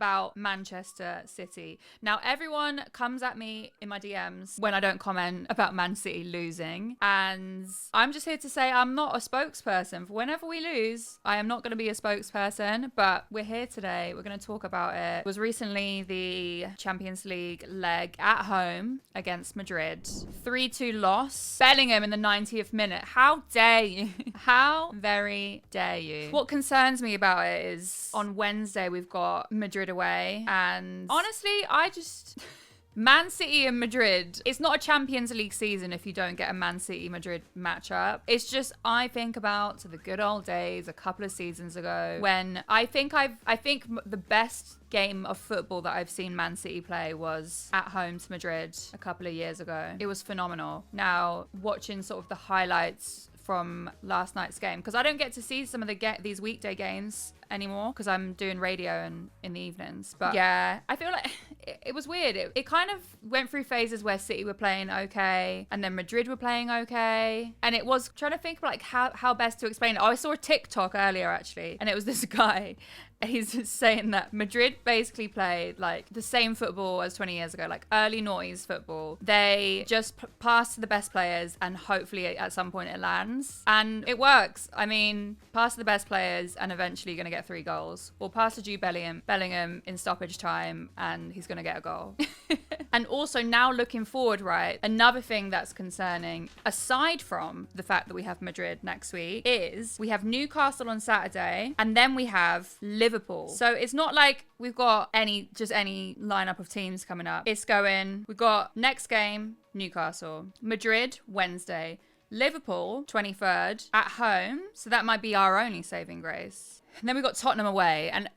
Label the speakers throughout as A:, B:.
A: about Manchester City. Now, everyone comes at me in my DMs when I don't comment about Man City losing. And I'm just here to say I'm not a spokesperson. For whenever we lose, I am not going to be a spokesperson. But we're here today. We're going to talk about it. It was recently the Champions League leg at home against Madrid. 3-2 loss. Bellingham in the 90th minute. How dare you? How very dare you? What concerns me about it is on Wednesday we've got Madrid away, and honestly I just Man City and Madrid, it's not a Champions League season if you don't get a Man City Madrid matchup. It's just, I think about the good old days a couple of seasons ago when I think the best game of football that I've seen Man City play was at home to Madrid a couple of years ago. It was phenomenal. Now, watching sort of the highlights from last night's game, because I don't get to see some of these weekday games anymore because I'm doing radio in the evenings. But yeah, I feel like it was weird. It kind of went through phases where City were playing okay and then Madrid were playing okay. And it was trying to think like how best to explain it. Oh, I saw a TikTok earlier actually, and it was this guy. He's saying that Madrid basically played like the same football as 20 years ago, like early noughties football. They just pass to the best players and hopefully at some point it lands. And it works. I mean, pass to the best players and eventually you're going to get 3 goals. Or pass to Jude Bellingham in stoppage time and he's going to get a goal. And also now looking forward, right, another thing that's concerning, aside from the fact that we have Madrid next week, is we have Newcastle on Saturday and then we have Liverpool. So it's not like we've got any lineup of teams coming up. It's we've got next game, Newcastle, Madrid, Wednesday, Liverpool, 23rd, at home. So that might be our only saving grace. And then we've got Tottenham away. And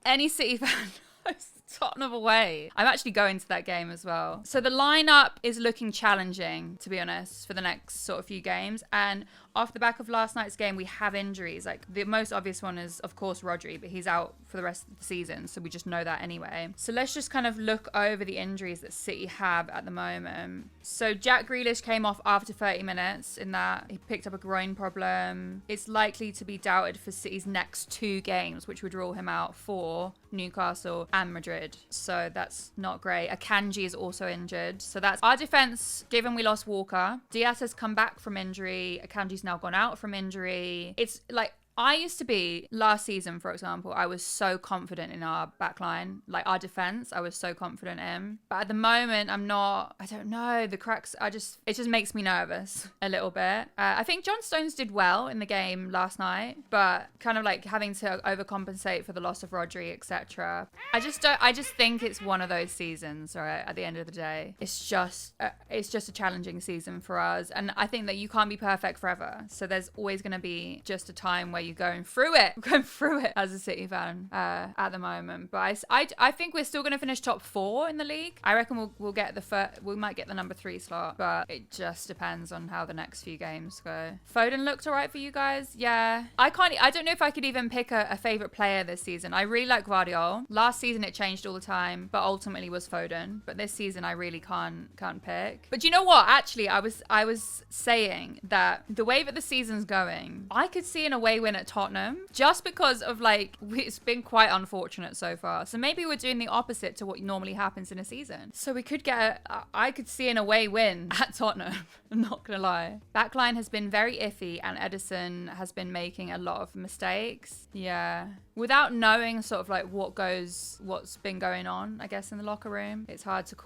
A: any City fan knows Tottenham away. I'm actually going to that game as well. So the lineup is looking challenging, to be honest, for the next sort of few games. And off the back of last night's game, we have injuries. Like the most obvious one is, of course, Rodri, but he's out for the rest of the season. So we just know that anyway. So let's just kind of look over the injuries that City have at the moment. So Jack Grealish came off after 30 minutes in that. He picked up a groin problem. It's likely to be doubted for City's next 2 games, which would rule him out for Newcastle and Madrid. So that's not great. Akanji is also injured. So that's our defense, given we lost Walker. Diaz has come back from injury. Akanji's now gone out from injury. It's like, I used to be, last season, for example, I was so confident in our backline, like our defense, I was so confident in. But at the moment, I'm not, I don't know, the cracks, it just makes me nervous a little bit. I think John Stones did well in the game last night, but kind of like having to overcompensate for the loss of Rodri, etc. I just think it's one of those seasons, right, at the end of the day. It's just a challenging season for us. And I think that you can't be perfect forever. So there's always going to be just a time where you're going through it as a City fan at the moment. But I think we're still going to finish top 4 in the league. I reckon we'll get we might get the number 3 slot, but it just depends on how the next few games go. Foden looked all right for you guys. Yeah, I don't know if I could even pick a favorite player this season. I really like Guardiola. Last season it changed all the time, but ultimately was Foden. But this season I really can't pick. But do you know what? Actually, I was saying that the way that the season's going, I could see an away win at Tottenham just because of like, it's been quite unfortunate so far. So maybe we're doing the opposite to what normally happens in a season. So we could I could see an away win at Tottenham. I'm not gonna lie. Backline has been very iffy and Edison has been making a lot of mistakes. Yeah. Without knowing sort of like what's been going on, I guess, in the locker room, it's hard to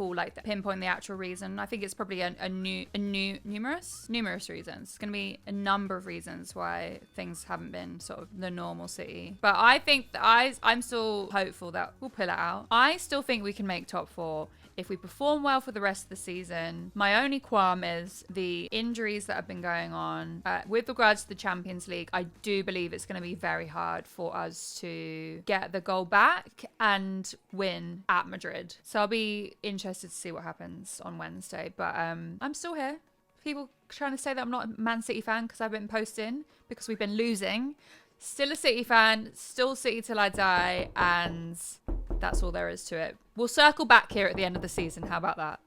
A: pinpoint the actual reason. I think it's probably numerous reasons. It's going to be a number of reasons why things haven't been sort of the normal City. But I think that I'm still hopeful that we'll pull it out. I still think we can make top 4 if we perform well for the rest of the season. My only qualm is the injuries that have been going on. With regards to the Champions League, I do believe it's going to be very hard for us to get the goal back and win at Madrid. So I'll be interested to see what happens on Wednesday. But I'm still here. People trying to say that I'm not a Man City fan because I've been posting because we've been losing. Still a City fan, still City till I die, and that's all there is to it. We'll circle back here at the end of the season. How about that?